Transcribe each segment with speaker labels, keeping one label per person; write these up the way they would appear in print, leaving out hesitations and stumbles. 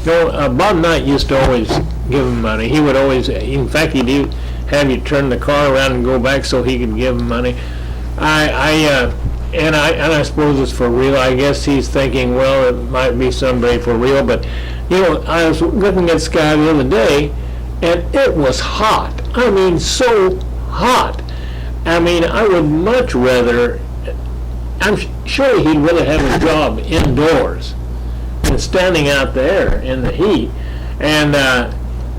Speaker 1: Bob Knight used to always give him money. He would always, in fact, he'd have you turn the car around and go back so he could give him money. And I suppose it's for real. I guess he's thinking, well, it might be someday for real. But I was looking at Sky the other day, and it was hot. I mean, so hot. I mean, I would much rather. I'm sure he'd rather have a job indoors than standing out there in the heat. And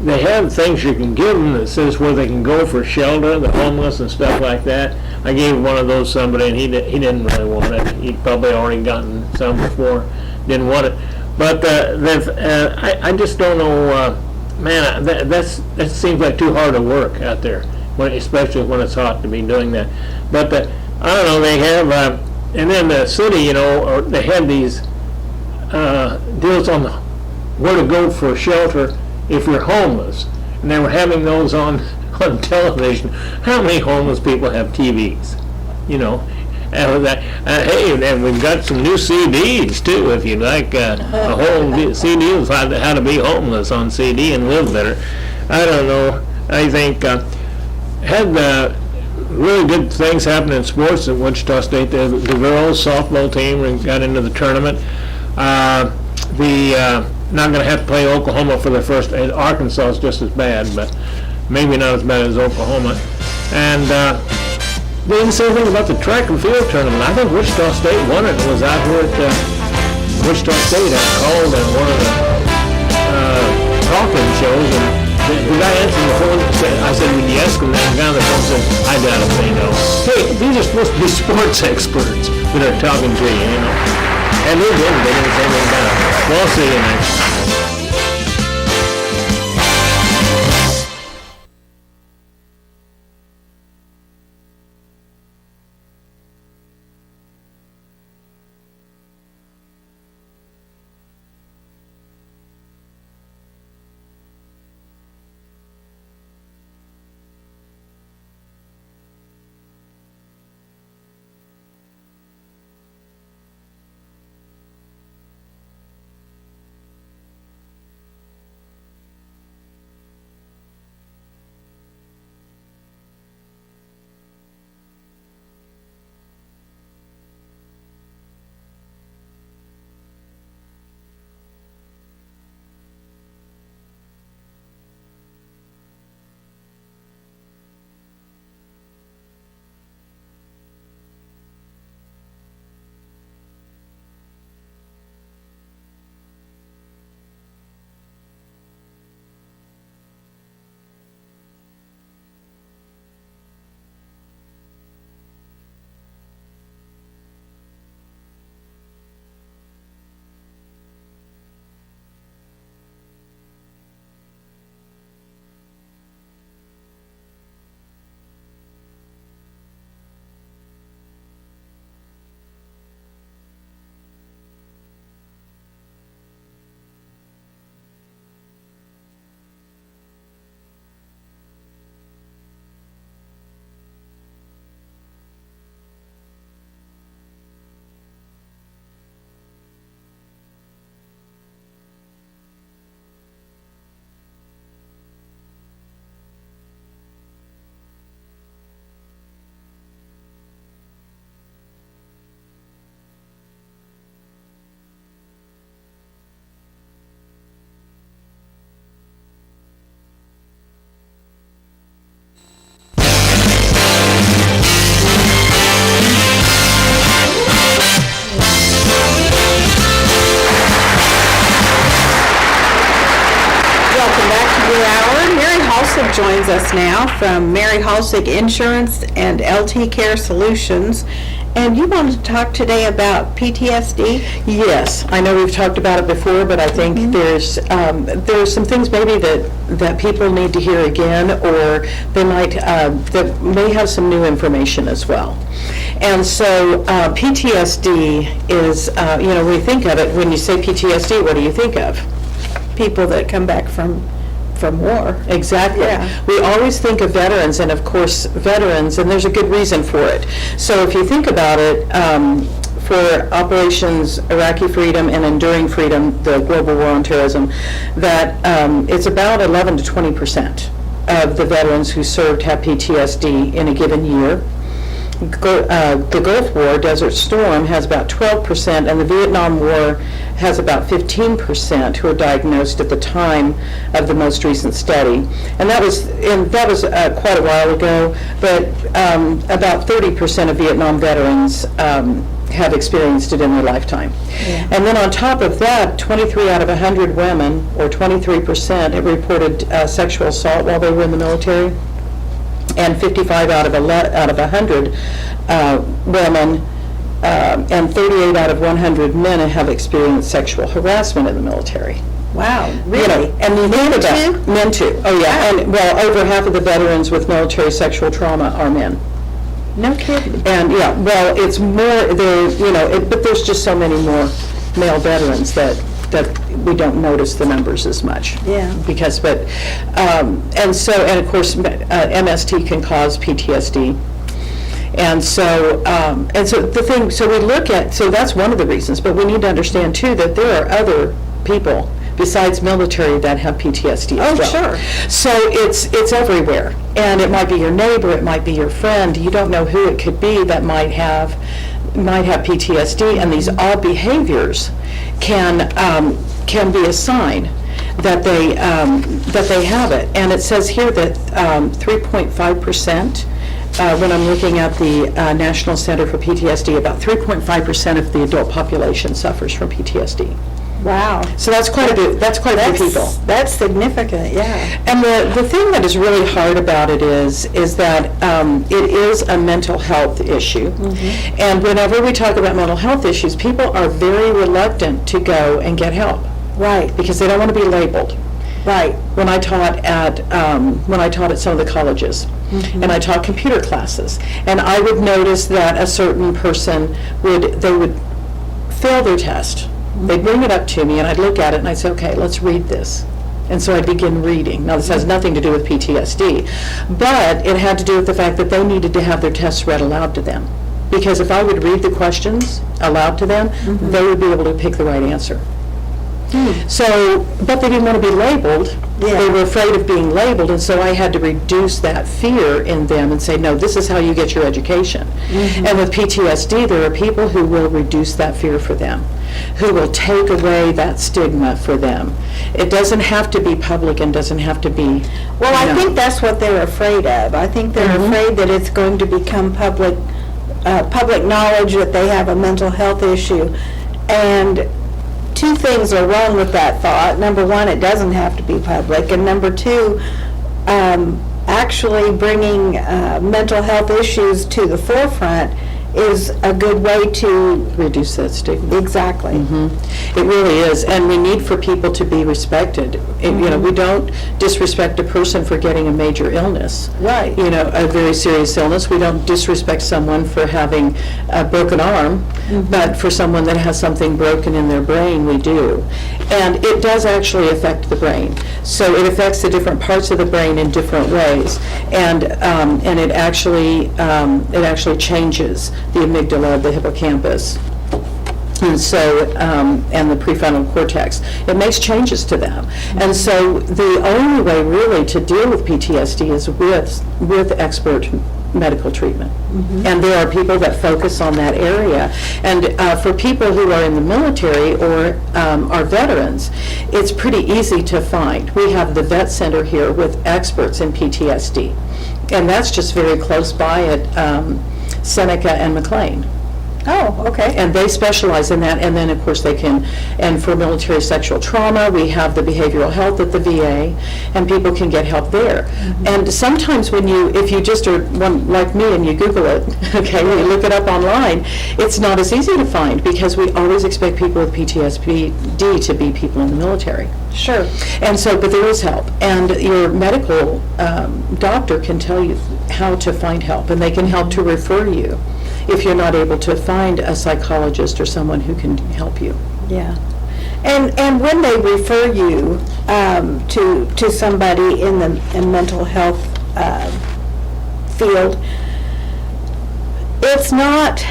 Speaker 1: they have things you can give them that says where they can go for shelter, the homeless and stuff like that. I gave one of those somebody, and he didn't really want it. He'd probably already gotten some before, didn't want it. But I just don't know, man. That seems like too hard to work out there, especially when it's hot to be doing that. But I don't know. They have, and then the city, they had these deals on where to go for shelter if you're homeless, and they were having those on television. How many homeless people have TVs? Hey, and we've got some new CDs too. If you'd like a whole CD of how to be homeless on CD and live better. I don't know. I think had really good things happen in sports at Wichita State. The girls softball team got into the tournament. Not going to have to play Oklahoma for their first. Arkansas is just as bad, but maybe not as bad as Oklahoma. And they didn't say anything about the track and field tournament. I think Wichita State won it. It was out here at Wichita State. I called at one of the talking shows, and the guy answered the phone. I said, "Would you ask him?" And the guy on the phone said, "I doubt if they know." Hey, these are supposed to be sports experts that are talking to you, And they didn't. They didn't say anything about it. We'll see you next time.
Speaker 2: Joins us now from Mary Halsig Insurance and LT Care Solutions. And you wanted to talk today about PTSD?
Speaker 3: Yes, I know we've talked about it before, but I think there's some things maybe that people need to hear again, or they might that may have some new information as well. And so PTSD is, when we think of it, when you say PTSD, what do you think of?
Speaker 2: People that come back from war.
Speaker 3: Exactly.
Speaker 2: Yeah.
Speaker 3: We always think of veterans, and of course veterans, and there's a good reason for it. So if you think about it, for Operations Iraqi Freedom and Enduring Freedom, the global war on terrorism, that it's about 11 to 20% of the veterans who served have PTSD in a given year. The Gulf War, Desert Storm, has about 12%, and the Vietnam War has about 15% who are diagnosed at the time of the most recent study. And that was quite a while ago, but about 30% of Vietnam veterans have experienced it in their lifetime. Yeah. And then on top of that, 23 out of 100 women, or 23%, have reported sexual assault while they were in the military. And 55 out of 100 women and 38 out of 100 men have experienced sexual harassment in the military.
Speaker 2: Wow, really?
Speaker 3: You know, and you think about men too. Oh yeah, wow. And well, over half of the veterans with military sexual trauma are men.
Speaker 2: No kidding.
Speaker 3: And yeah, well, it's more there. You know, but there's just so many more male veterans that we don't notice the numbers as much.
Speaker 2: Yeah.
Speaker 3: Because, and of course, MST can cause PTSD. And so we look at, so that's one of the reasons, but we need to understand too that there are other people besides military that have PTSD as well.
Speaker 2: Oh, sure.
Speaker 3: So it's everywhere. And it might be your neighbor, it might be your friend, you don't know who it could be that might have PTSD, and these odd behaviors can be a sign that they have it. And it says here that 3.5%, when I'm looking at the National Center for PTSD, about 3.5% of the adult population suffers from PTSD.
Speaker 2: Wow.
Speaker 3: So that's quite a bit. That's quite a few people.
Speaker 2: That's significant, yeah.
Speaker 3: And the thing that is really hard about it is that it is a mental health issue. Mm-hmm. And whenever we talk about mental health issues, people are very reluctant to go and get help.
Speaker 2: Right.
Speaker 3: Because they don't want to be labeled.
Speaker 2: Right.
Speaker 3: When I taught at some of the colleges, mm-hmm. and I taught computer classes, and I would notice that a certain person would fail their test. They'd bring it up to me, and I'd look at it, and I'd say, okay, let's read this. And so I'd begin reading. Now, this has nothing to do with PTSD, but it had to do with the fact that they needed to have their tests read aloud to them. Because if I would read the questions aloud to them, mm-hmm. they would be able to pick the right answer. So, but they didn't want to be labeled. Yeah. They were afraid of being labeled, and so I had to reduce that fear in them and say, no, this is how you get your education. Mm-hmm. And with PTSD, there are people who will reduce that fear for them, who will take away that stigma for them. It doesn't have to be public and doesn't have to be...
Speaker 2: Well, I think that's what they're afraid of. I think they're mm-hmm. afraid that it's going to become public knowledge that they have a mental health issue. And two things are wrong with that thought. Number one, it doesn't have to be public. And number two, actually bringing mental health issues to the forefront is a good way to
Speaker 3: reduce that stigma.
Speaker 2: Exactly.
Speaker 3: Mm-hmm. It really is, and we need for people to be respected. Mm-hmm. You know, we don't disrespect a person for getting a major illness.
Speaker 2: Right.
Speaker 3: You know, a very serious illness. We don't disrespect someone for having a broken arm, mm-hmm. but for someone that has something broken in their brain, we do. And it does actually affect the brain. So it affects the different parts of the brain in different ways, and it actually changes the amygdala, the hippocampus, and so and the prefrontal cortex. It makes changes to them, mm-hmm. and so the only way really to deal with PTSD is with expert medical treatment. Mm-hmm. And there are people that focus on that area. And for people who are in the military or are veterans, it's pretty easy to find. We have the Vet Center here with experts in PTSD, and that's just very close by at Seneca and McLean.
Speaker 2: Oh, okay.
Speaker 3: And they specialize in that, and then of course they can, and for military sexual trauma, we have the behavioral health at the VA, and people can get help there. Mm-hmm. And sometimes if you just are one like me and you Google it, okay, you look it up online, it's not as easy to find because we always expect people with PTSD to be people in the military.
Speaker 2: Sure.
Speaker 3: And so, but there is help, and your medical doctor can tell you how to find help, and they can help to refer you if you're not able to find a psychologist or someone who can help you.
Speaker 2: Yeah. And when they refer you to somebody in the mental health field, it's not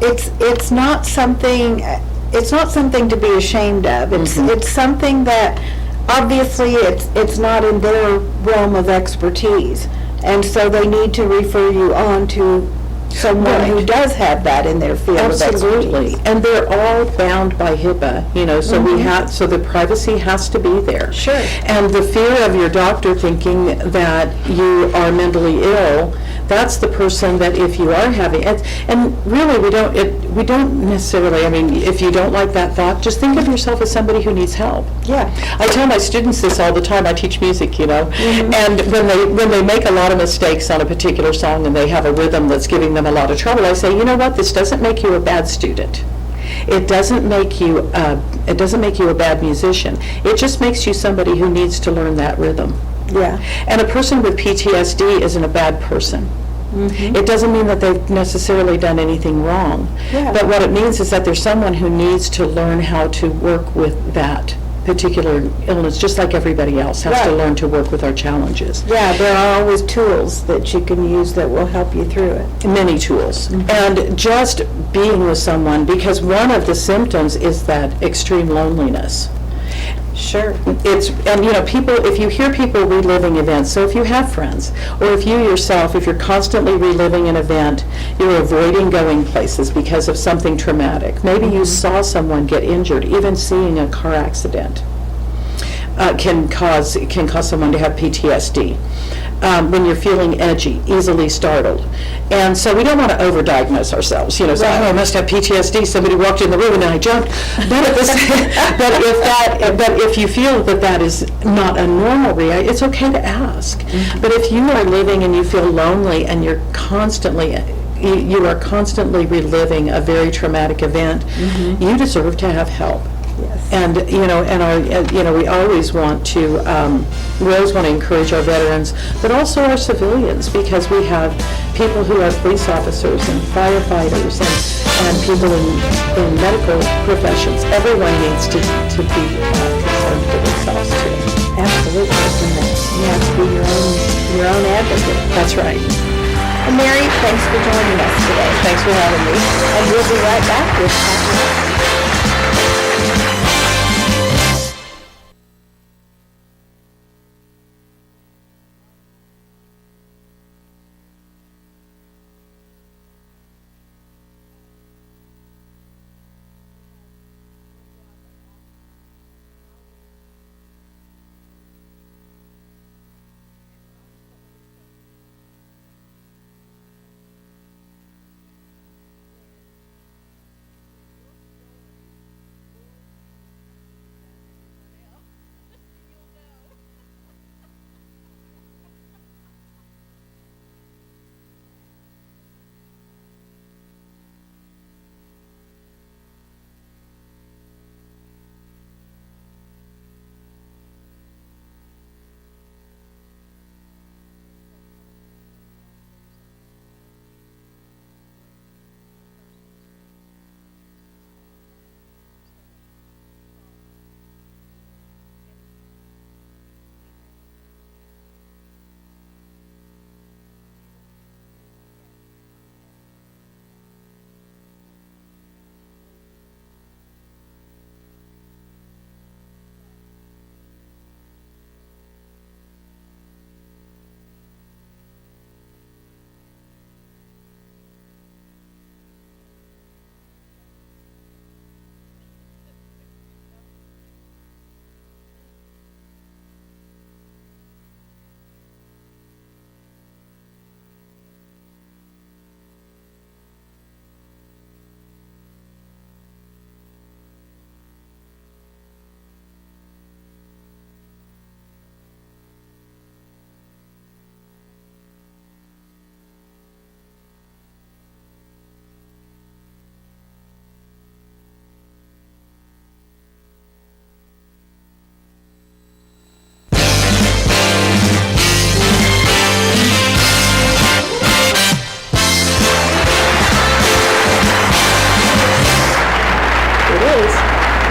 Speaker 2: it's not something to be ashamed of. It's something that obviously it's not in their realm of expertise, and so they need to refer you on to someone who does have that in their field of
Speaker 3: Absolutely,
Speaker 2: expertise.
Speaker 3: and they're all bound by HIPAA, so so the privacy has to be there.
Speaker 2: Sure.
Speaker 3: And the fear of your doctor thinking that you are mentally ill, that's the person that if you are having, and really we don't necessarily, I mean, if you don't like that thought, just think of yourself as somebody who needs help.
Speaker 2: Yeah.
Speaker 3: I tell my students this all the time. I teach music, and when they make a lot of mistakes on a particular song and they have a rhythm that's giving them a lot of trouble, I say, you know what? This doesn't make you a bad student. It doesn't make you a bad musician. It just makes you somebody who needs to learn that rhythm.
Speaker 2: Yeah.
Speaker 3: And a person with PTSD isn't a bad person. It doesn't mean that they've necessarily done anything wrong.
Speaker 2: Yeah.
Speaker 3: But what it means is that there's someone who needs to learn how to work with that particular illness, just like everybody else has to
Speaker 2: Right.
Speaker 3: learn to work with our challenges.
Speaker 2: Yeah, there are always tools that you can use that will help you through it.
Speaker 3: Many tools. And just being with someone, because one of the symptoms is that extreme loneliness.
Speaker 2: Sure.
Speaker 3: People, if you hear people reliving events, so if you have friends, or if you yourself, if you're constantly reliving an event, you're avoiding going places because of something traumatic. Maybe you saw someone get injured, even seeing a car accident can cause someone to have PTSD. When you're feeling edgy, easily startled. And so we don't want to overdiagnose ourselves, say, oh, I must have PTSD, somebody walked in the room and I jumped. But if you feel that is not a normal reaction, it's okay to ask. But if you are living and you feel lonely and you are constantly reliving a very traumatic event, you deserve to have help.
Speaker 2: Yes.
Speaker 3: And we always want to encourage our veterans, but also our civilians, because we have people who are police officers and firefighters and people in medical professions. Everyone needs to be concerned for themselves too.
Speaker 2: Absolutely. You have to be your own advocate.
Speaker 3: That's right.
Speaker 2: And Mary, thanks for joining us today.
Speaker 3: Thanks for having me.
Speaker 2: And we'll be right back with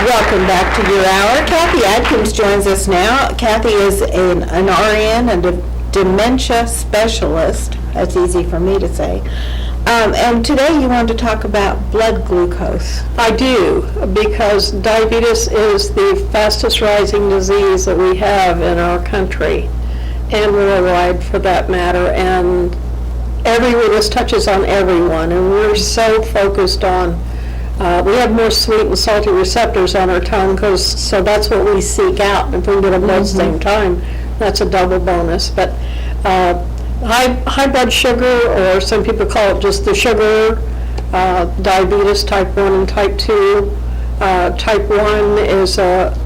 Speaker 2: Welcome back to your hour. Kathy Adkins joins us now. Kathy is an RN and a dementia specialist. That's easy for me to say. And today you wanted to talk about blood glucose.
Speaker 4: I do, because diabetes is the fastest rising disease that we have in our country, and worldwide for that matter, and this touches on everyone, and we're so focused on, we have more sweet and salty receptors on our tongue, so that's what we seek out. If we can get them both at the same time, that's a double bonus. But high blood sugar, or some people call it just the sugar, diabetes type 1 and type 2. Type 1 is a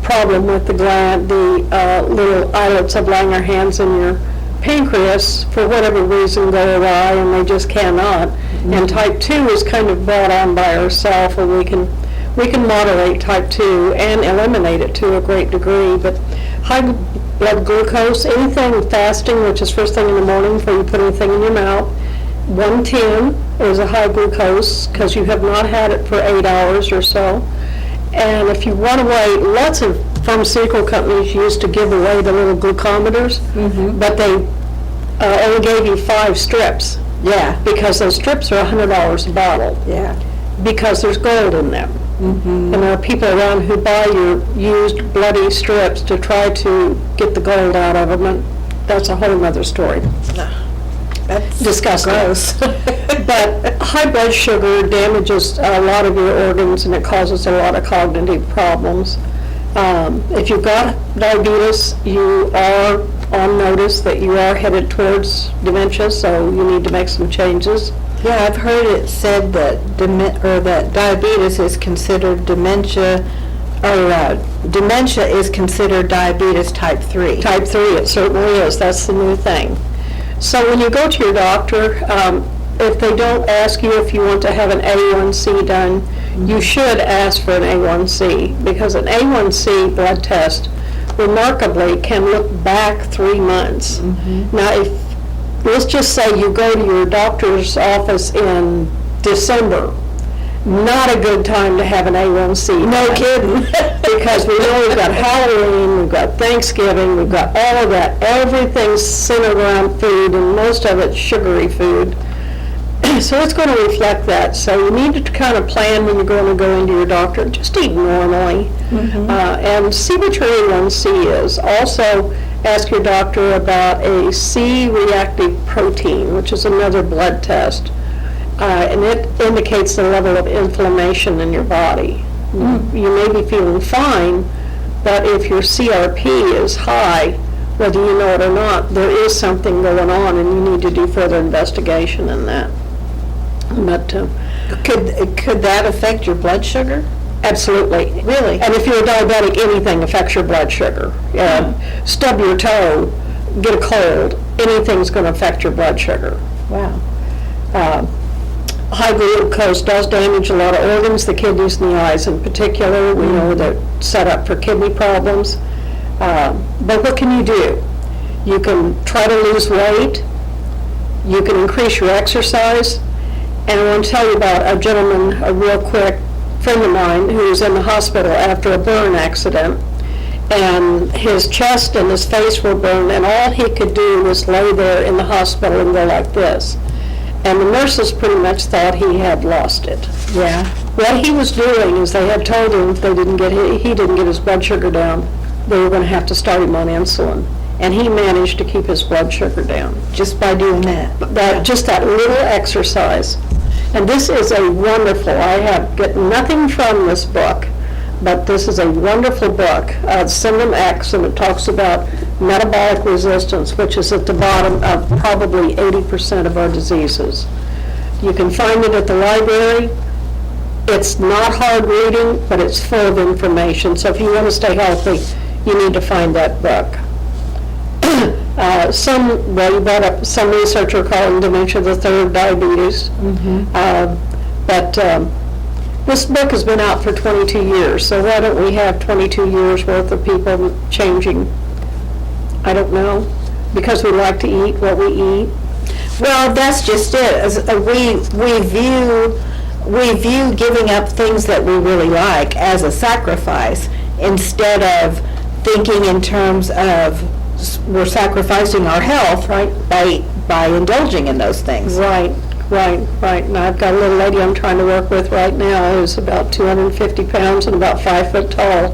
Speaker 4: problem with the gland, the little islets of Langerhans in your pancreas, for whatever reason, go awry, and they just cannot. And type 2 is kind of brought on by ourselves, and we can moderate type 2 and eliminate it to a great degree. But high blood glucose, anything fasting, which is first thing in the morning before you put anything in your mouth, 110 is a high glucose because you have not had it for 8 hours or so. And if you want to weigh, lots of pharmaceutical companies used to give away the little glucometers, but they only gave you 5 strips.
Speaker 2: Yeah.
Speaker 4: Because those strips are $100 a bottle.
Speaker 2: Yeah.
Speaker 4: Because there's gold in them. And there are people around who buy your used bloody strips to try to get the gold out of them, and that's a whole other story.
Speaker 2: That's
Speaker 4: Disgusting.
Speaker 2: gross.
Speaker 4: But high blood sugar damages a lot of your organs, and it causes a lot of cognitive problems. If you've got diabetes, you are on notice that you are headed towards dementia, so you need to make some changes.
Speaker 2: Yeah, I've heard it said that that diabetes is considered dementia, or dementia is considered diabetes type 3.
Speaker 4: Type 3, it certainly is. That's the new thing. So when you go to your doctor, if they don't ask you if you want to have an A1C done, you should ask for an A1C, because an A1C blood test remarkably can look back 3 months. Now, let's just say you go to your doctor's office in December, not a good time to have an A1C.
Speaker 2: No kidding.
Speaker 4: Because we know we've got Halloween, we've got Thanksgiving, we've got all of that. Everything's centered around food, and most of it's sugary food. So it's going to reflect that. So you need to kind of plan when you're going to go into your doctor. Just eat normally, and see what your A1C is. Also, ask your doctor about a C-reactive protein, which is another blood test, and it indicates the level of inflammation in your body. You may be feeling fine, but if your CRP is high, whether you know it or not, there is something going on, and you need to do further investigation in that. But
Speaker 2: Could that affect your blood sugar?
Speaker 4: absolutely.
Speaker 2: Really?
Speaker 4: And if you're a diabetic, anything affects your blood sugar. Stub your toe, get a cold, anything's going to affect your blood sugar.
Speaker 2: Wow.
Speaker 4: High glucose does damage a lot of organs, the kidneys and the eyes in particular. We know they're set up for kidney problems. But what can you do? You can try to lose weight. You can increase your exercise. And I want to tell you about a gentleman, a real quick friend of mine, who was in the hospital after a burn accident. And his chest and his face were burned, and all he could do was lay there in the hospital and go like this. And the nurses pretty much thought he had lost it.
Speaker 2: Yeah.
Speaker 4: What he was doing is they had told him if he didn't get his blood sugar down, they were going to have to start him on insulin. And he managed to keep his blood sugar down.
Speaker 2: Just by doing that.
Speaker 4: Just that little exercise. And this is a wonderful, I have get nothing from this book, but this is a wonderful book, Symptom X, and it talks about metabolic resistance, which is at the bottom of probably 80% of our diseases. You can find it at the library. It's not hard reading, but it's full of information. So if you want to stay healthy, you need to find that book. You brought up some researcher calling dementia the third diabetes. But this book has been out for 22 years, so why don't we have 22 years worth of people changing? I don't know, because we like to eat what we eat.
Speaker 2: Well, that's just it. We view giving up things that we really like as a sacrifice, instead of thinking in terms of we're sacrificing our health, right, by indulging in those things.
Speaker 4: Right, Right, and I've got a little lady I'm trying to work with right now who's about 250 pounds and about 5 foot tall.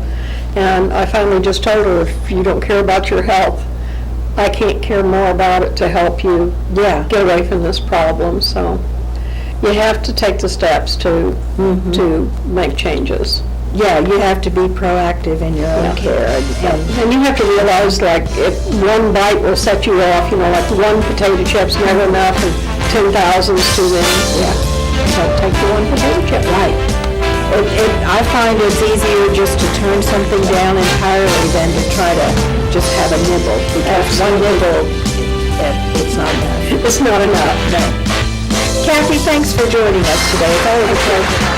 Speaker 4: And I finally just told her, if you don't care about your health, I can't care more about it to help you get away from this problem. So you have to take the steps to make changes.
Speaker 2: Yeah, you have to be proactive in your own care.
Speaker 4: And you have to realize, like, if one bite will set you off, like one potato chip's never enough and 10,000's too many.
Speaker 2: Yeah.
Speaker 4: So take the one potato chip.
Speaker 2: Right. I find it's easier just to turn something down entirely than to try to just have a nibble. Because one nibble, it's not enough.
Speaker 4: It's not enough.
Speaker 2: No. Kathy, thanks for joining us today. It's always a pleasure.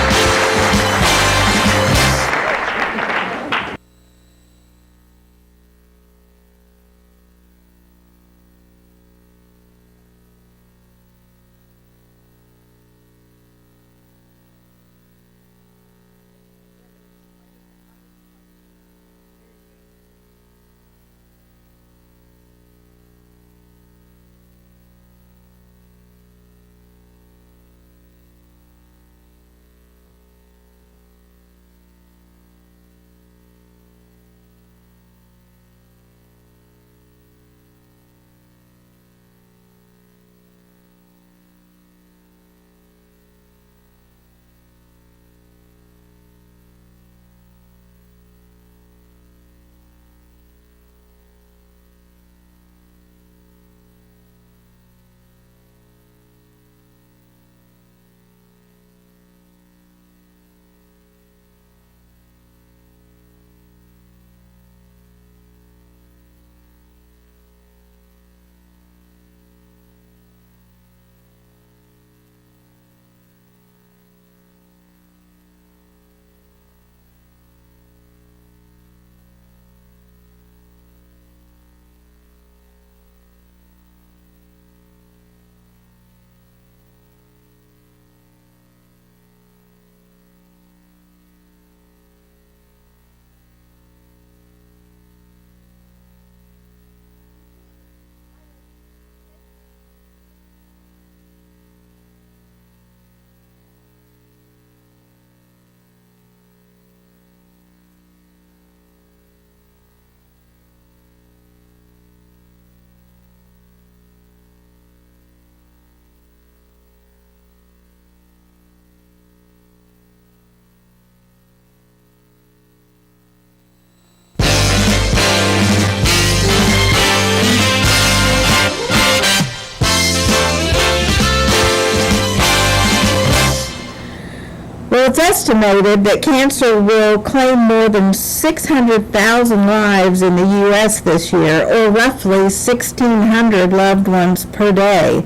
Speaker 2: Well, it's estimated that cancer will claim more than 600,000 lives in the U.S. this year, or roughly 1,600 loved ones per day.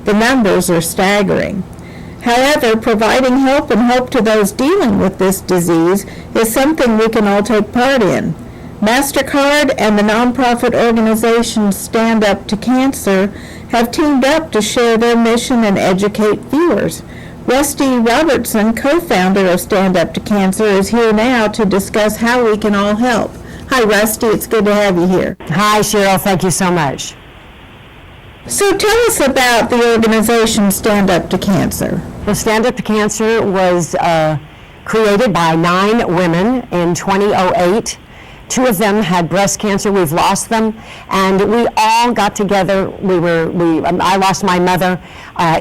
Speaker 2: The numbers are staggering. However, providing help and hope to those dealing with this disease is something we can all take part in. MasterCard and the nonprofit organization Stand Up to Cancer have teamed up to share their mission and educate viewers. Rusty Robertson, co-founder of Stand Up to Cancer, is here now to discuss how we can all help. Hi, Rusty. It's good to have you here.
Speaker 5: Hi, Cheryl. Thank you so much.
Speaker 2: So tell us about the organization Stand Up to Cancer.
Speaker 5: Well, Stand Up to Cancer was created by 9 women in 2008. 2 of them had breast cancer. We've lost them, and we all got together. I lost my mother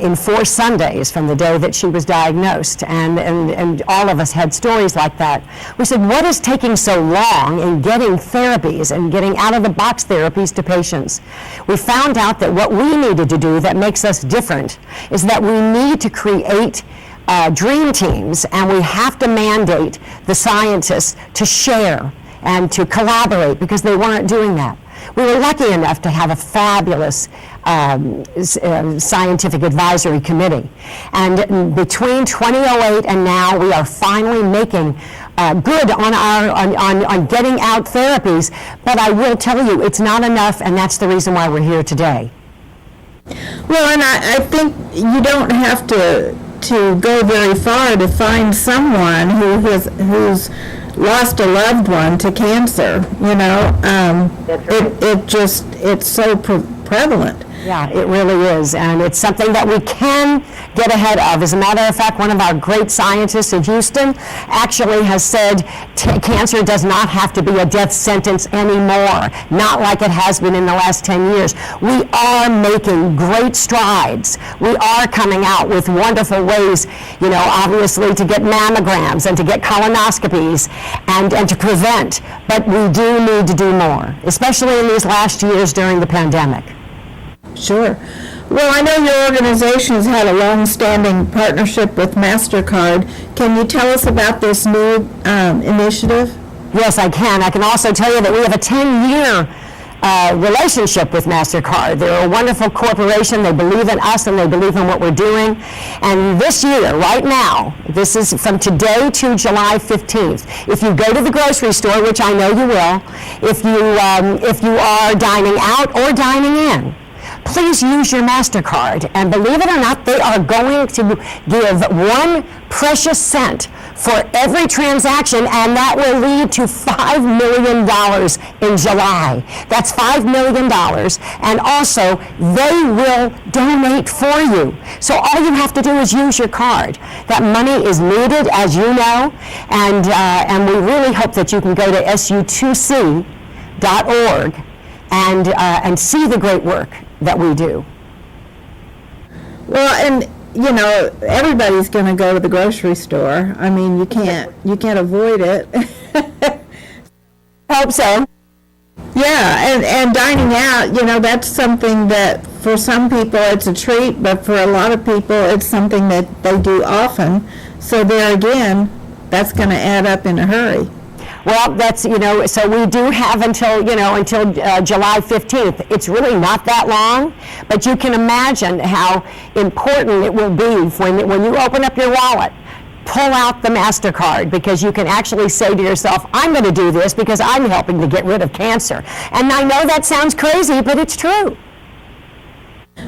Speaker 5: in 4 Sundays from the day that she was diagnosed, and all of us had stories like that. We said, what is taking so long in getting therapies and getting out-of-the-box therapies to patients? We found out that what we needed to do that makes us different is that we need to create dream teams, and we have to mandate the scientists to share and to collaborate, because they weren't doing that. We were lucky enough to have a fabulous scientific advisory committee. And between 2008 and now, we are finally making good on getting out therapies. But I will tell you, it's not enough, and that's the reason why we're here today.
Speaker 2: Well, and I think you don't have to go very far to find someone who's lost a loved one to cancer. It's so prevalent.
Speaker 5: Yeah, it really is, and it's something that we can get ahead of. As a matter of fact, one of our great scientists in Houston actually has said cancer does not have to be a death sentence anymore, not like it has been in the last 10 years. We are making great strides. We are coming out with wonderful ways, obviously to get mammograms and to get colonoscopies and to prevent, but we do need to do more, especially in these last years during the pandemic.
Speaker 2: Sure. Well, I know your organization has had a long-standing partnership with MasterCard. Can you tell us about this new initiative?
Speaker 5: Yes, I can. I can also tell you that we have a 10-year relationship with MasterCard. They're a wonderful corporation. They believe in us and they believe in what we're doing. And this year, right now, this is from today to July 15th. If you go to the grocery store, which I know you will, if you are dining out or dining in, please use your MasterCard. And believe it or not, they are going to give 1 precious cent for every transaction, and that will lead to $5 million in July. That's $5 million, and also they will donate for you. So all you have to do is use your card. That money is needed, as you know, and we really hope that you can go to su2c.org and see the great work that we do.
Speaker 2: Well, and everybody's going to go to the grocery store. I mean, you can't avoid it.
Speaker 5: Hope so.
Speaker 2: Yeah, and dining out, that's something that for some people it's a treat, but for a lot of people it's something that they do often. So there again, that's going to add up in a hurry.
Speaker 5: Well, that's, so we do have until July 15th. It's really not that long, but you can imagine how important it will be when you open up your wallet, pull out the MasterCard, because you can actually say to yourself, I'm going to do this because I'm helping to get rid of cancer. And I know that sounds crazy, but it's true.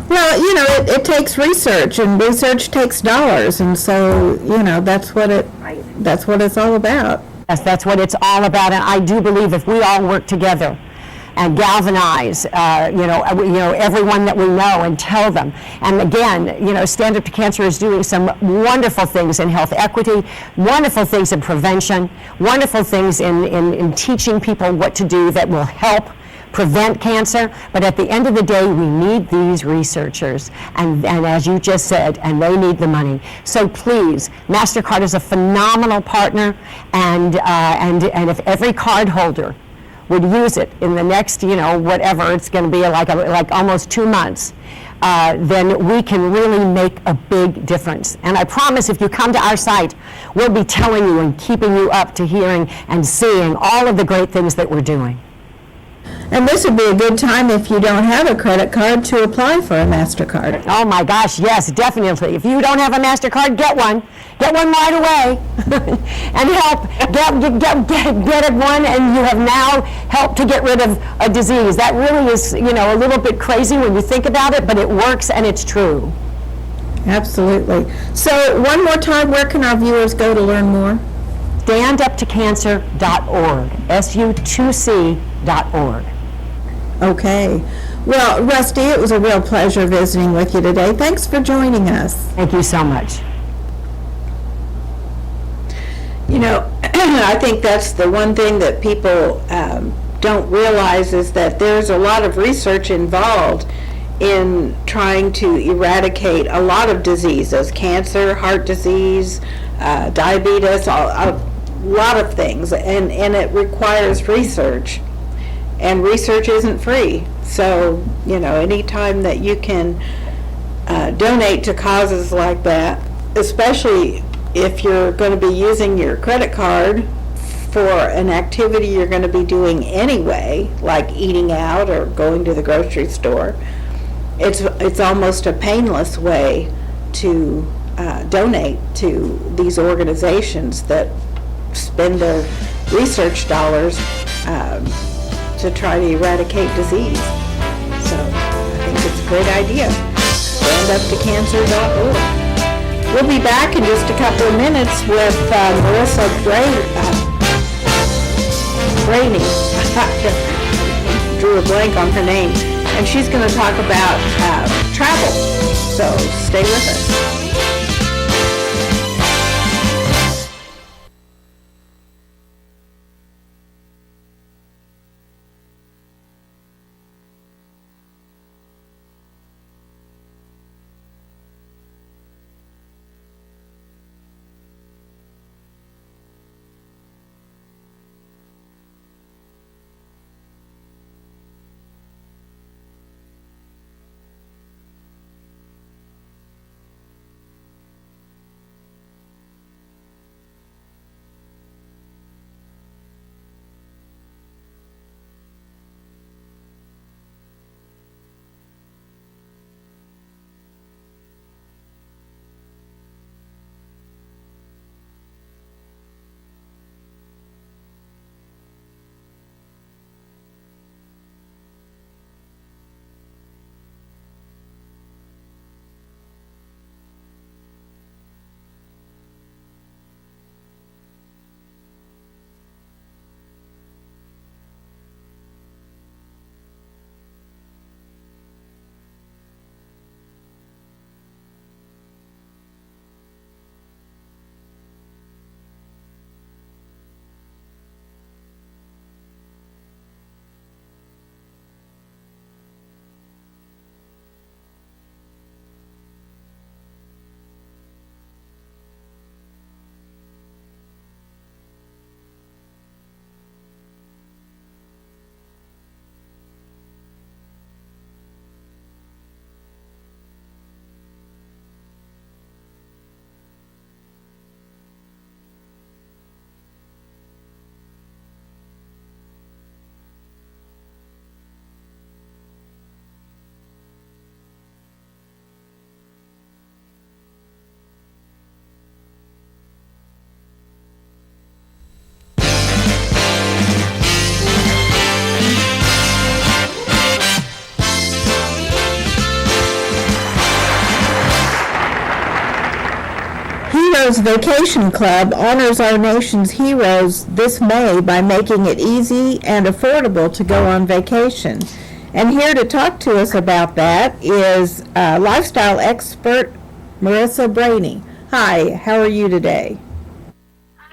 Speaker 2: Well, it takes research, and research takes dollars, and so, that's what it's all about.
Speaker 5: Yes, that's what it's all about, and I do believe if we all work together and galvanize, everyone that we know and tell them. And again, Stand Up to Cancer is doing some wonderful things in health equity, wonderful things in prevention, wonderful things in teaching people what to do that will help prevent cancer. But at the end of the day, we need these researchers, and as you just said, and they need the money. So please, MasterCard is a phenomenal partner, and if every card holder would use it in the next, whatever it's going to be, like almost 2 months, then we can really make a big difference. And I promise, if you come to our site, we'll be telling you and keeping you up to hearing and seeing all of the great things that we're doing.
Speaker 2: And this would be a good time, if you don't have a credit card, to apply for a MasterCard.
Speaker 5: Oh my gosh, yes, definitely. If you don't have a MasterCard, get one. Get one right away. And help. Get one, and you have now helped to get rid of a disease. That really is, a little bit crazy when you think about it, but it works and it's true.
Speaker 2: Absolutely. So one more time, where can our viewers go to learn more?
Speaker 5: StandUpToCancer.org, su2c.org.
Speaker 2: Okay. Well, Rusty, it was a real pleasure visiting with you today. Thanks for joining us.
Speaker 5: Thank you so much.
Speaker 2: I think that's the one thing that people don't realize, is that there's a lot of research involved in trying to eradicate a lot of diseases, cancer, heart disease, diabetes, a lot of things, and it requires research, and research isn't free. So, anytime that you can donate to causes like that, especially if you're going to be using your credit card for an activity you're going to be doing anyway, like eating out or going to the grocery store, it's almost a painless way to donate to these organizations that spend their research dollars to try to eradicate disease. So I think it's a great idea. StandUpToCancer.org. We'll be back in just a couple of minutes with Marissa Brainy. Drew a blank on her name. and she's going to talk about travel. So stay with us. Heroes Vacation Club honors our nation's heroes this May by making it easy and affordable to go on vacation. And here to talk to us about that is lifestyle expert Marissa Brainy. Hi, how are you today?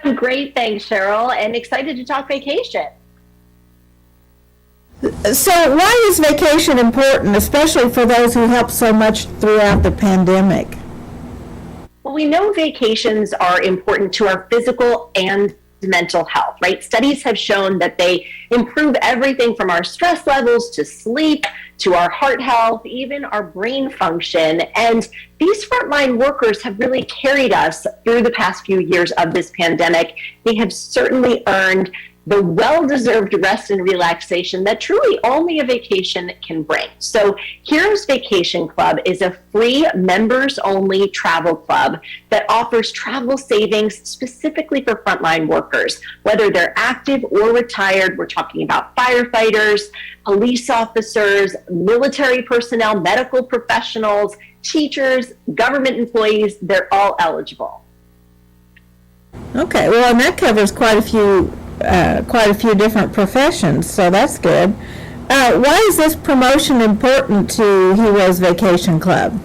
Speaker 6: I'm great, thanks, Cheryl, and excited to talk vacation.
Speaker 2: So why is vacation important, especially for those who helped so much throughout the pandemic?
Speaker 6: Well, we know vacations are important to our physical and mental health, right? Studies have shown that they improve everything from our stress levels to sleep, to our heart health, even our brain function. And these frontline workers have really carried us through the past few years of this pandemic. They have certainly earned the well-deserved rest and relaxation that truly only a vacation can bring. So Heroes Vacation Club is a free members-only travel club that offers travel savings specifically for frontline workers, whether they're active or retired. We're talking about firefighters, police officers, military personnel, medical professionals, teachers, government employees. They're all eligible.
Speaker 2: Okay, well, and that covers quite a few different professions, so that's good. Why is this promotion important to Heroes Vacation Club?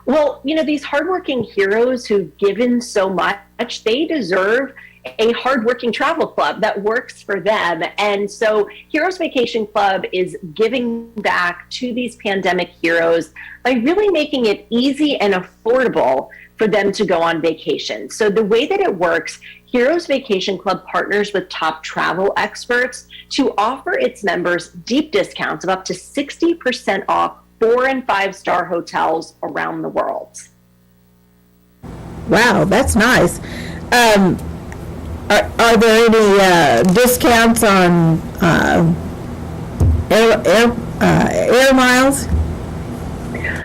Speaker 6: Well, you know, these hardworking heroes who've given so much, they deserve a hardworking travel club that works for them. And so Heroes Vacation Club is giving back to these pandemic heroes by really making it easy and affordable for them to go on vacation. So the way that it works, Heroes Vacation Club partners with top travel experts to offer its members deep discounts of up to 60% off 4- and 5-star hotels around the world.
Speaker 2: Wow, that's nice. Are there any discounts on air miles?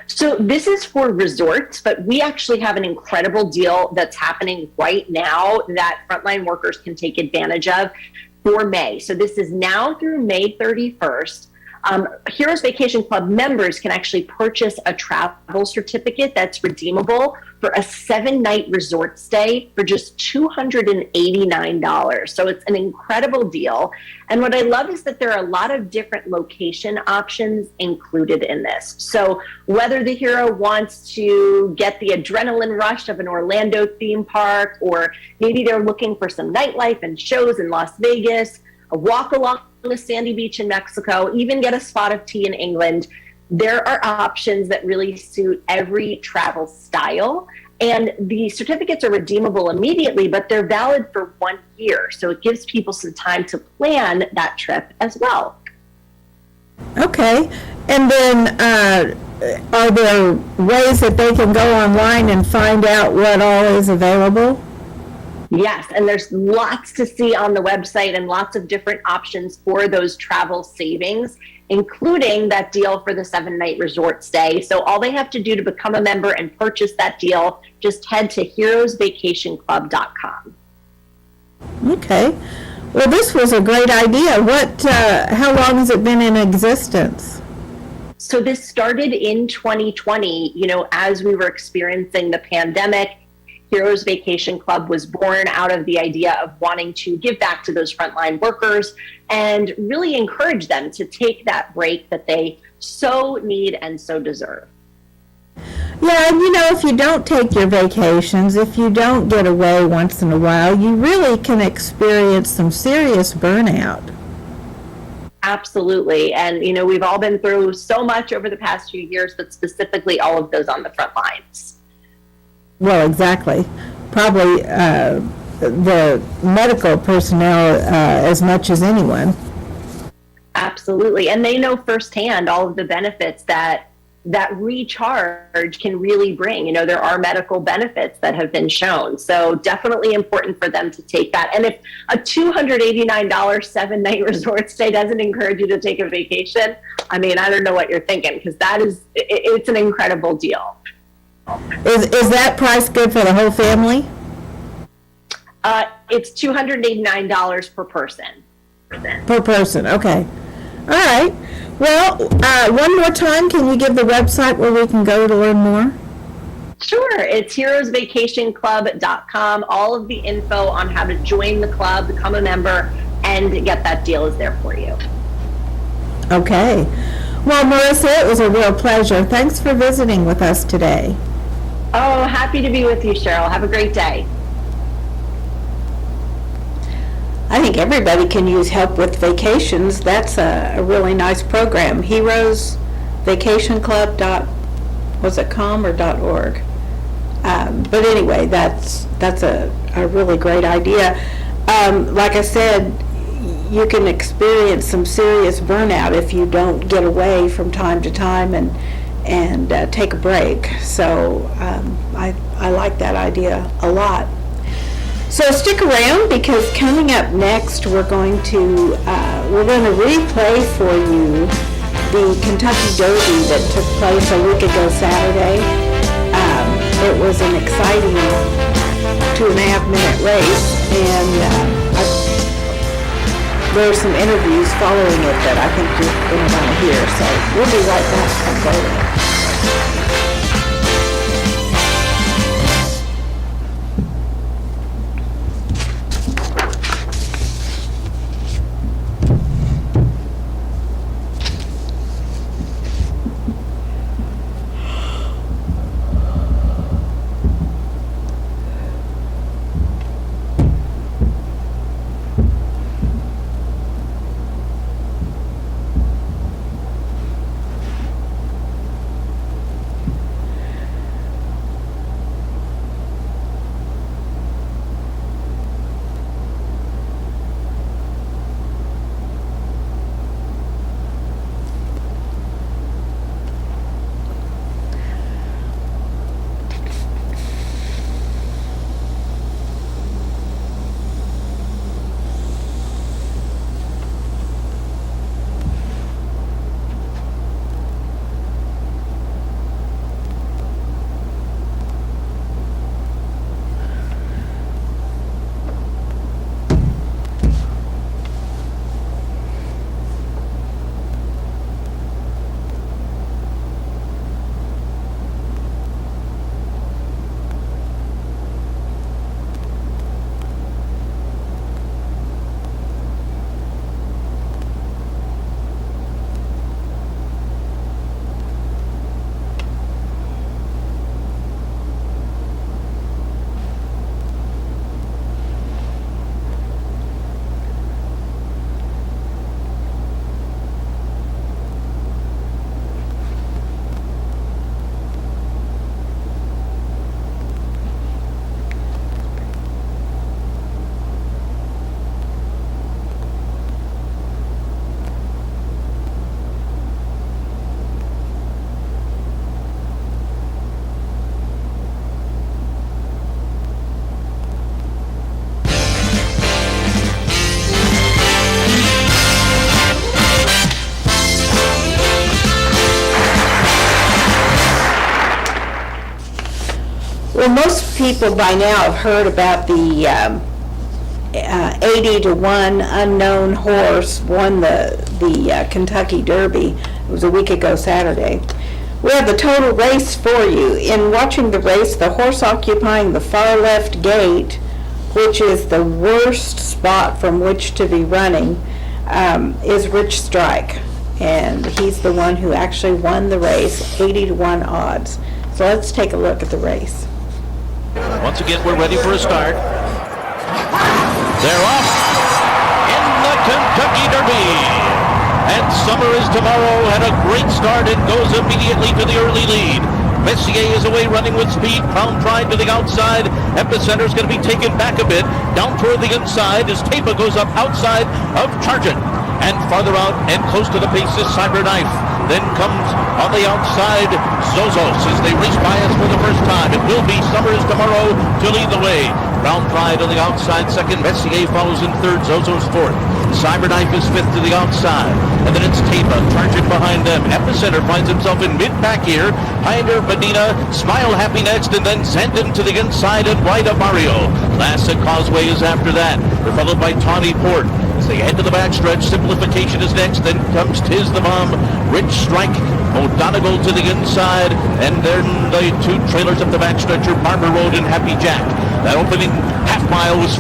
Speaker 6: So this is for resorts, but we actually have an incredible deal that's happening right now that frontline workers can take advantage of for May. So this is now through May 31st. Heroes Vacation Club members can actually purchase a travel certificate that's redeemable for a 7-night resort stay for just $289. So it's an incredible deal. And what I love is that there are a lot of different location options included in this. So whether the hero wants to get the adrenaline rush of an Orlando theme park, or maybe they're looking for some nightlife and shows in Las Vegas, a walk along the sandy beach in Mexico, even get a spot of tea in England, there are options that really suit every travel style. And the certificates are redeemable immediately, but they're valid for 1 year. So it gives people some time to plan that trip as well.
Speaker 2: Okay, and then are there ways that they can go online and find out what all is available?
Speaker 6: Yes, and there's lots to see on the website and lots of different options for those travel savings, including that deal for the 7-night resort stay. So all they have to do to become a member and purchase that deal, just head to heroesvacationclub.com.
Speaker 2: Okay. Well, this was a great idea. How long has it been in existence?
Speaker 6: So this started in 2020, as we were experiencing the pandemic. Heroes Vacation Club was born out of the idea of wanting to give back to those frontline workers and really encourage them to take that break that they so need and so deserve.
Speaker 2: Yeah, and if you don't take your vacations, if you don't get away once in a while, you really can experience some serious burnout.
Speaker 6: Absolutely. And, we've all been through so much over the past few years, but specifically all of those on the front lines.
Speaker 2: Well, exactly. Probably the medical personnel as much as anyone.
Speaker 6: Absolutely. And they know firsthand all of the benefits that recharge can really bring. There are medical benefits that have been shown. So definitely important for them to take that. And if a $289 7-night resort stay doesn't encourage you to take a vacation, I don't know what you're thinking, because it's an incredible deal.
Speaker 2: Is that price good for the whole family?
Speaker 6: It's $289 per person.
Speaker 2: Per person, okay. All right. Well, one more time, can you give the website where we can go to learn more?
Speaker 6: Sure. It's heroesvacationclub.com. All of the info on how to join the club, become a member, and get that deal is there for you.
Speaker 2: Okay. Well, Marissa, it was a real pleasure. Thanks for visiting with us today.
Speaker 6: Oh, happy to be with you, Cheryl. Have a great day.
Speaker 2: I think everybody can use help with vacations. That's a really nice program. heroesvacationclub.com or .org. But anyway, that's a really great idea. Like I said, you can experience some serious burnout if you don't get away from time to time and take a break. So I like that idea a lot. So stick around, because coming up next we're going to replay for you the Kentucky Derby that took place a week ago Saturday. It was an exciting 2.5-minute race, and there are some interviews following it that I think you're going to want to hear. So we'll be right back. most people by now have heard about the 80-1 unknown horse won the Kentucky Derby. It was a week ago Saturday. We have the total race for you. In watching the race, the horse occupying the far left gate, which is the worst spot from which to be running, is Rich Strike. And he's the one who actually won the race, 80-1 odds. So let's take a look at the race.
Speaker 7: Once again, we're ready for a start. They're off in the Kentucky Derby. And Summer is Tomorrow had a great start and goes immediately to the early lead. Messier is away running with speed. Crown Pride to the outside. Epicenter is going to be taken back a bit. Down toward the inside as Tapa goes up outside of Chargent. And farther out and close to the pace is Cyberknife. Then comes on the outside Zozos as they race by us for the first time. It will be Summer is Tomorrow to lead the way. Crown Pride on the outside second. Messier follows in third. Zozos fourth. Cyberknife is fifth to the outside. And then it's Tapa charging behind them. Epicenter finds himself in mid-pack here. Pioneer Medina, Smile Happy next, and then Zandon to the inside and wide of Mario. Last at Causeway is after that. They're followed by Tawny Port. As they head to the backstretch, Simplification is next. Then comes Tiz the Bomb, Rich Strike, O'Donegal to the inside, and then the two trailers up the backstretch are Barber Road and Happy Jack. That opening half mile was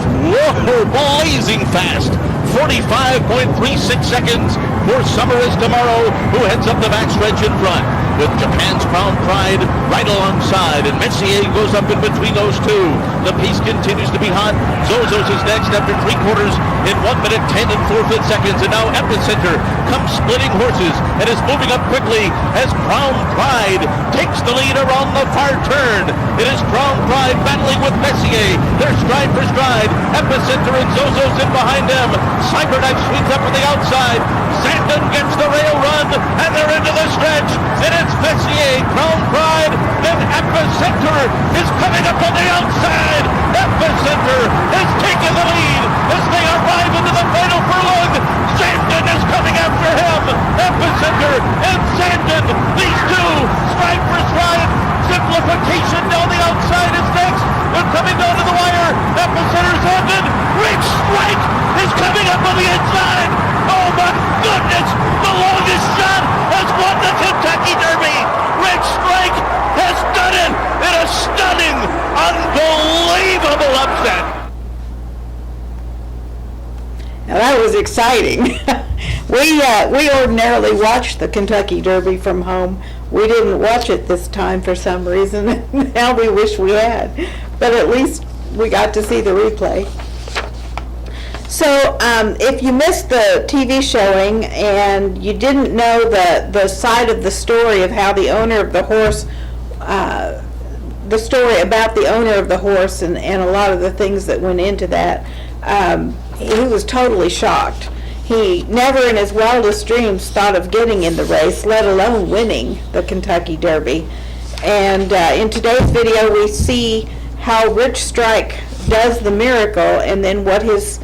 Speaker 7: blazing fast. 45.36 seconds for Summer is Tomorrow, who heads up the backstretch in front, with Japan's Crown Pride right alongside, and Messier goes up in between those two. The pace continues to be hot. Zozos is next after 3/4 in 1 minute 10 and 4/5 seconds, and now Epicenter comes splitting horses and is moving up quickly as Crown Pride takes the lead around the far turn. It is Crown Pride battling with Messier. They're stride for stride. Epicenter and Zozos in behind them. Cyberknife swings up on the outside. Zandon gets the rail run, and they're into the stretch. And it's Messier, Crown Pride, then Epicenter is coming up on the outside. Epicenter is taking the lead as they arrive into the final furlong. Zandon is coming after him. Epicenter and Zandon, these two, stride for stride. Simplification down the outside is next. They're coming down to the wire. Epicenter, Zandon, Rich Strike is coming up on the inside. Oh my goodness, the longest shot has won the Kentucky Derby. Rich Strike has done it in a stunning, unbelievable upset.
Speaker 2: Now that was exciting. We ordinarily watch the Kentucky Derby from home. We didn't watch it this time for some reason. Now we wish we had, but at least we got to see the replay. So if you missed the TV showing and you didn't know the side of the story of how the owner of the horse, the story about the owner of the horse and a lot of the things that went into that, he was totally shocked. He never in his wildest dreams thought of getting in the race, let alone winning the Kentucky Derby. And in today's video we see how Rich Strike does the miracle and then what his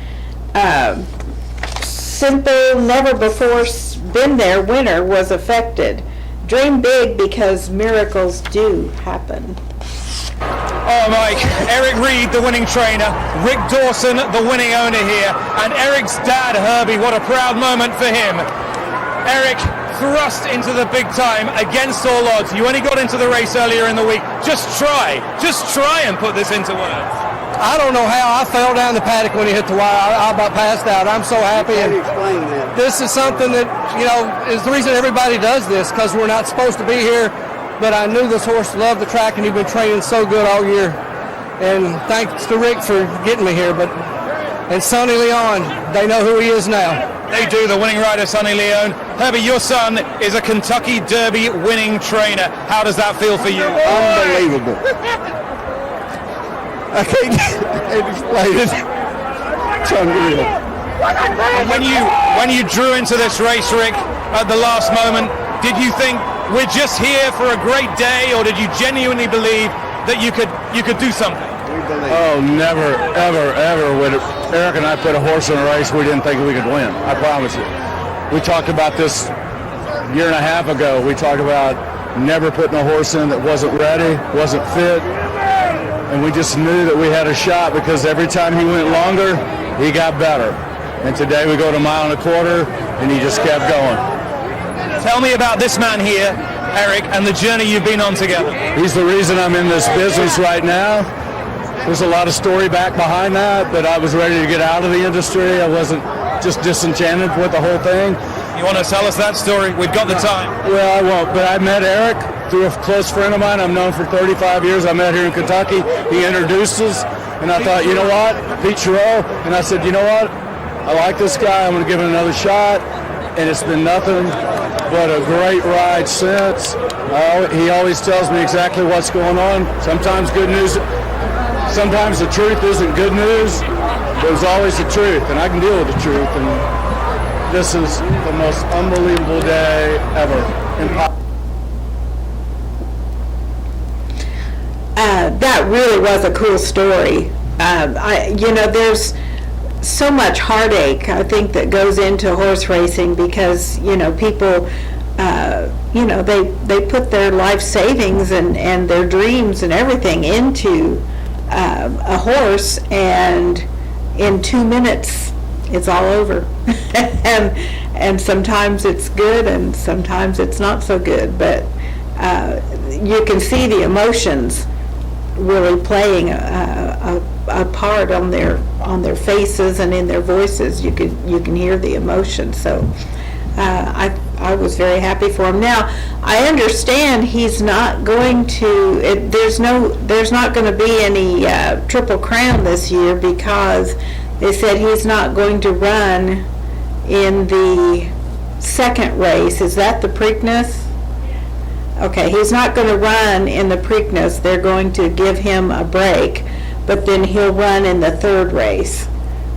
Speaker 2: simple, never before been there winner was affected. Dream big because miracles do happen.
Speaker 8: Oh, Mike, Eric Reed, the winning trainer, Rick Dawson, the winning owner here, and Eric's dad, Herbie, what a proud moment for him. Eric thrust into the big time against all odds. You only got into the race earlier in the week. Just try and put this into words.
Speaker 9: I don't know how I fell down the paddock when he hit the wire. I about passed out. I'm so happy. And
Speaker 10: explain that?
Speaker 9: this is something that, is the reason everybody does this, because we're not supposed to be here. But I knew this horse loved the track, and he'd been training so good all year. And thanks to Rick for getting me here. And Sonny Leon, they know who he is now.
Speaker 8: They do, the winning rider, Sonny Leon. Herbie, your son is a Kentucky Derby winning trainer. How does that feel for you?
Speaker 10: Unbelievable. I can't explain it. It's unreal.
Speaker 8: When you drew into this race, Rick, at the last moment, did you think we're just here for a great day, or did you genuinely believe that you could do something?
Speaker 11: Oh, never, ever, ever would Eric and I put a horse in a race we didn't think we could win. I promise you. We talked about this a year and a half ago. We talked about never putting a horse in that wasn't ready, wasn't fit. and we just knew that we had a shot because every time he went longer, he got better. And today we go to 1.25 miles, and he just kept going.
Speaker 8: Tell me about this man here, Eric, and the journey you've been on together.
Speaker 11: He's the reason I'm in this business right now. There's a lot of story back behind that, but I was ready to get out of the industry. I wasn't just disenchanted with the whole thing.
Speaker 8: You want to tell us that story? We've got the time.
Speaker 11: Well, I won't, but I met Eric through a close friend of mine I've known for 35 years. I met here in Kentucky. He introduced us, and I thought, you know what, Pete Chereau, and I said, you know what, I like this guy. I'm going to give him another shot, and it's been nothing but a great ride since. He always tells me exactly what's going on. Sometimes good news, sometimes the truth isn't good news, but it's always the truth, and I can deal with the truth. And this is the most unbelievable day ever.
Speaker 2: That really was a cool story. There's so much heartache, I think, that goes into horse racing because, people, they put their life savings and their dreams and everything into a horse, and in 2 minutes, it's all over. and sometimes it's good and sometimes it's not so good, but you can see the emotions really playing a part on their faces and in their voices. You can hear the emotion. So I was very happy for him. Now I understand he's not going to. There's not going to be any Triple Crown this year because they said he's not going to run in the second race. Is that the Preakness? Okay, he's not going to run in the Preakness. They're going to give him a break, but then he'll run in the third race.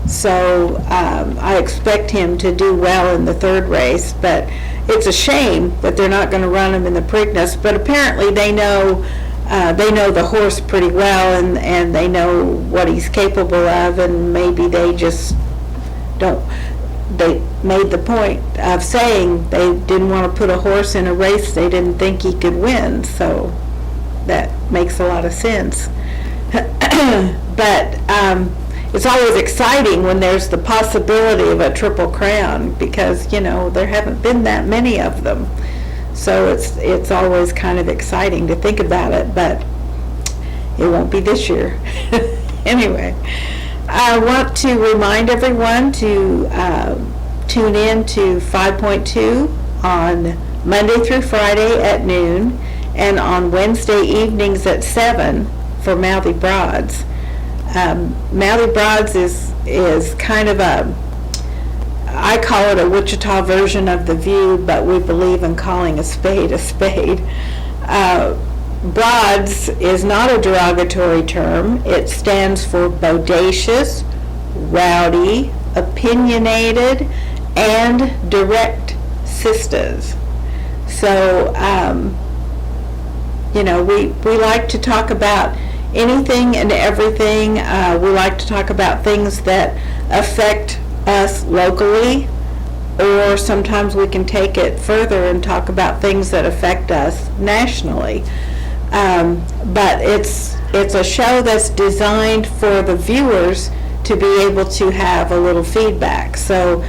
Speaker 2: So I expect him to do well in the third race, but it's a shame that they're not going to run him in the Preakness. But apparently they know the horse pretty well, and they know what he's capable of, and maybe they just don't. They made the point of saying they didn't want to put a horse in a race they didn't think he could win, so that makes a lot of sense. But it's always exciting when there's the possibility of a Triple Crown because, there haven't been that many of them. So it's always kind of exciting to think about it, but it won't be this year. Anyway. I want to remind everyone to tune in to 5.2 on Monday through Friday at noon and on Wednesday evenings at 7 for Mouthy Broads. Mouthy Broads is kind of I call it a Wichita version of The View, but we believe in calling a spade a spade. Broads is not a derogatory term. It stands for bodacious, rowdy, opinionated, and direct sisters. So, we like to talk about anything and everything. We like to talk about things that affect us locally, or sometimes we can take it further and talk about things that affect us nationally. But it's a show that's designed for the viewers to be able to have a little feedback. So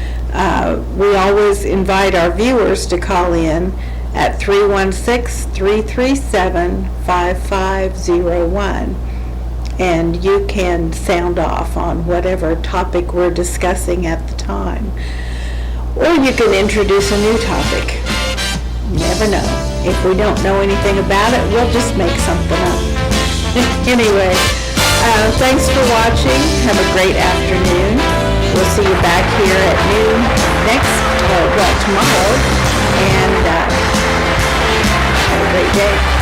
Speaker 2: we always invite our viewers to call in at 316-337-5501, and you can sound off on whatever topic we're discussing at the time. Or you can introduce a new topic. You never know. If we don't know anything about it, we'll just make something up. Anyway, thanks for watching. Have a great afternoon. We'll see you back here at noon tomorrow. And have a great day.